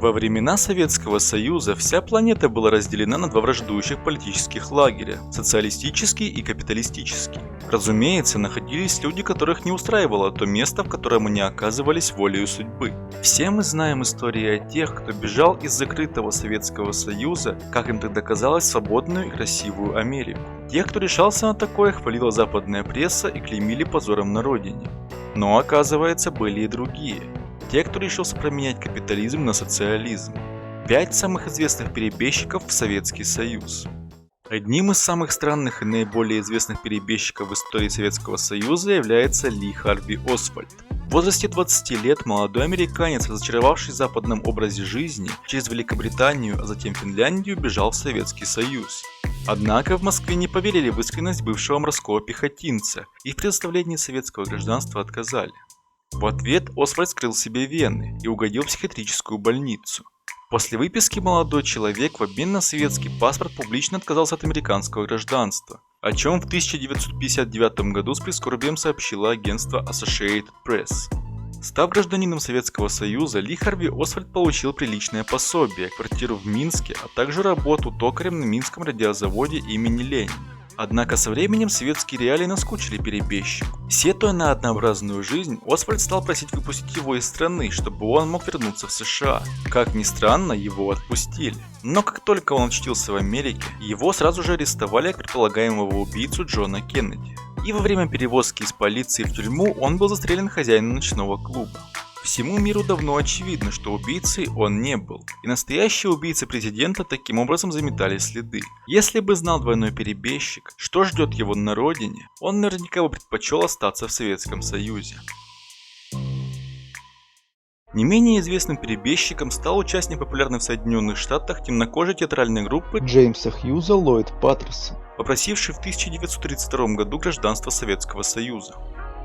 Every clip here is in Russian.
Во времена Советского Союза вся планета была разделена на два враждующих политических лагеря – социалистический и капиталистический. Разумеется, находились люди, которых не устраивало то место, в котором они оказывались волею судьбы. Все мы знаем истории о тех, кто бежал из закрытого Советского Союза, как им тогда казалось, свободную и красивую Америку. Тех, кто решался на такое, хвалила западная пресса и клеймили позором на родине. Но оказывается, были и другие. Те, кто решился променять капитализм на социализм. 5 самых известных перебежчиков в Советский Союз. Одним из самых странных и наиболее известных перебежчиков в истории Советского Союза является Ли Харви Освальд. В возрасте 20 лет молодой американец, разочаровавший в западном образе жизни, через Великобританию, а затем Финляндию, бежал в Советский Союз. Однако в Москве не поверили в искренность бывшего морского пехотинца и в предоставлении советского гражданства отказали. В ответ Освальд вскрыл себе вены и угодил в психиатрическую больницу. После выписки молодой человек в обмен на советский паспорт публично отказался от американского гражданства, о чем в 1959 году с прискорбием сообщило агентство Associated Press. Став гражданином Советского Союза, Ли Харви Освальд получил приличное пособие, квартиру в Минске, а также работу токарем на Минском радиозаводе имени Ленина. Однако со временем советские реалии наскучили перебежчику. Сетуя на однообразную жизнь, Освальд стал просить выпустить его из страны, чтобы он мог вернуться в США. Как ни странно, его отпустили. Но как только он очутился в Америке, его сразу же арестовали как предполагаемого убийцу Джона Кеннеди. И во время перевозки из полиции в тюрьму он был застрелен хозяином ночного клуба. Всему миру давно очевидно, что убийцей он не был, и настоящие убийцы президента таким образом заметали следы. Если бы знал двойной перебежчик, что ждет его на родине, он наверняка бы предпочел остаться в Советском Союзе. Не менее известным перебежчиком стал участник популярной в Соединенных Штатах темнокожей театральной группы Джеймса Хьюза Ллойд Паттерсон, попросивший в 1932 году гражданство Советского Союза.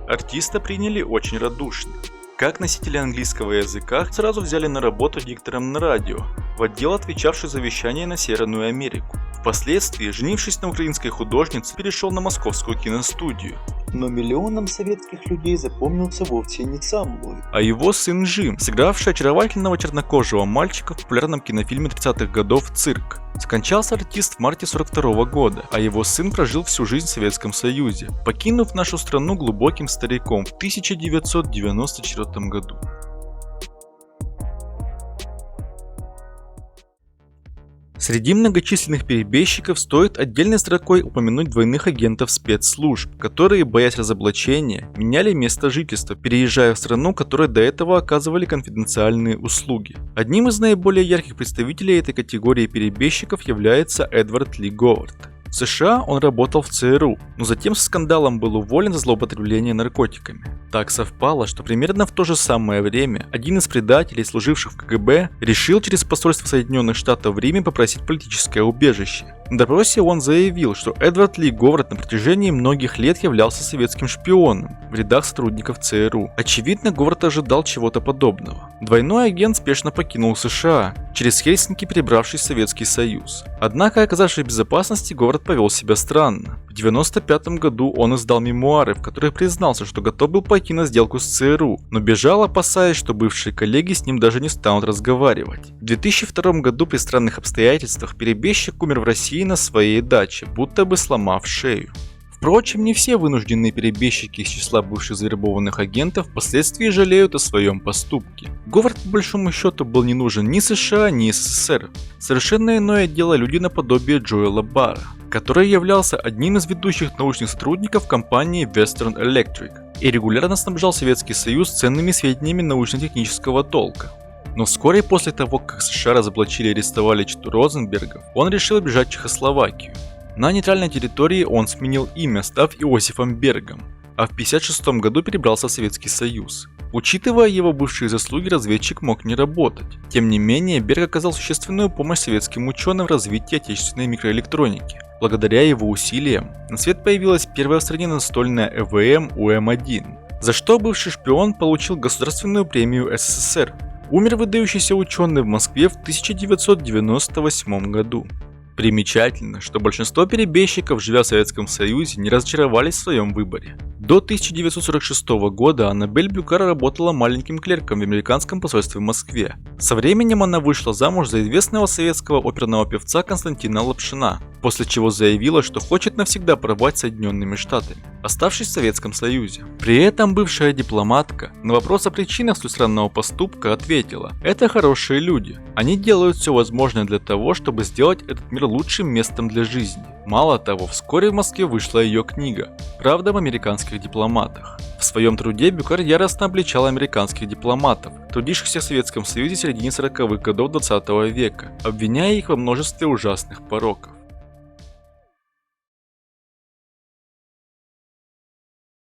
Артиста приняли очень радушно. Как носители английского языка, сразу взяли на работу диктором на радио, в отдел, отвечавший за вещание на Северную Америку. Впоследствии, женившись на украинской художнице, перешел на московскую киностудию. Но миллионам советских людей запомнился вовсе не сам Ллойд, А его сын Джим, сыгравший очаровательного чернокожего мальчика в популярном кинофильме 30-х годов «Цирк». Скончался артист в марте 1942 года, а его сын прожил всю жизнь в Советском Союзе, покинув нашу страну глубоким стариком в 1994 году. Среди многочисленных перебежчиков стоит отдельной строкой упомянуть двойных агентов спецслужб, которые, боясь разоблачения, меняли место жительства, переезжая в страну, которой до этого оказывали конфиденциальные услуги. Одним из наиболее ярких представителей этой категории перебежчиков является Эдвард Ли Говард. В США он работал в ЦРУ, но затем со скандалом был уволен за злоупотребление наркотиками. Так совпало, что примерно в то же самое время один из предателей, служивших в КГБ, решил через посольство Соединенных Штатов в Риме попросить политическое убежище. На допросе он заявил, что Эдвард Ли Говард на протяжении многих лет являлся советским шпионом в рядах сотрудников ЦРУ. Очевидно, Говард ожидал чего-то подобного. Двойной агент спешно покинул США, через Хельсинки перебравшись в Советский Союз. Однако, оказавшись в безопасности, Говард повел себя странно. В 1995 году он издал мемуары, в которых признался, что готов был пойти на сделку с ЦРУ, но бежал, опасаясь, что бывшие коллеги с ним даже не станут разговаривать. В 2002 году при странных обстоятельствах перебежчик умер в России на своей даче, будто бы сломав шею. Впрочем, не все вынужденные перебежчики из числа бывших завербованных агентов впоследствии жалеют о своем поступке. Говард по большому счету был не нужен ни США, ни СССР. Совершенно иное дело люди наподобие Джоэла Барра, который являлся одним из ведущих научных сотрудников компании Western Electric и регулярно снабжал Советский Союз ценными сведениями научно-технического толка. Но вскоре после того, как США разоблачили и арестовали чету Розенбергов, он решил бежать в Чехословакию. На нейтральной территории он сменил имя, став Иосифом Бергом, а в 1956 году перебрался в Советский Союз. Учитывая его бывшие заслуги, разведчик мог не работать. Тем не менее, Берг оказал существенную помощь советским ученым в развитии отечественной микроэлектроники. Благодаря его усилиям на свет появилась первая в стране настольная ЭВМ УМ-1, за что бывший шпион получил Государственную премию СССР. Умер выдающийся ученый в Москве в 1998 году. Примечательно, что большинство перебежчиков, живя в Советском Союзе, не разочаровались в своем выборе. До 1946 года Аннабель Бюкар работала маленьким клерком в американском посольстве в Москве. Со временем она вышла замуж за известного советского оперного певца Константина Лапшина, после чего заявила, что хочет навсегда пробыть с Соединенными Штатами, оставшись в Советском Союзе. При этом бывшая дипломатка на вопрос о причинах столь странного поступка ответила: «Это хорошие люди. Они делают все возможное для того, чтобы сделать этот мир лучшим местом для жизни». Мало того, вскоре в Москве вышла ее книга «Правда об американских дипломатах». В своем труде Бюкар яростно обличала американских дипломатов, трудившихся в Советском Союзе в середине 40-х годов 20 века, обвиняя их во множестве ужасных пороков.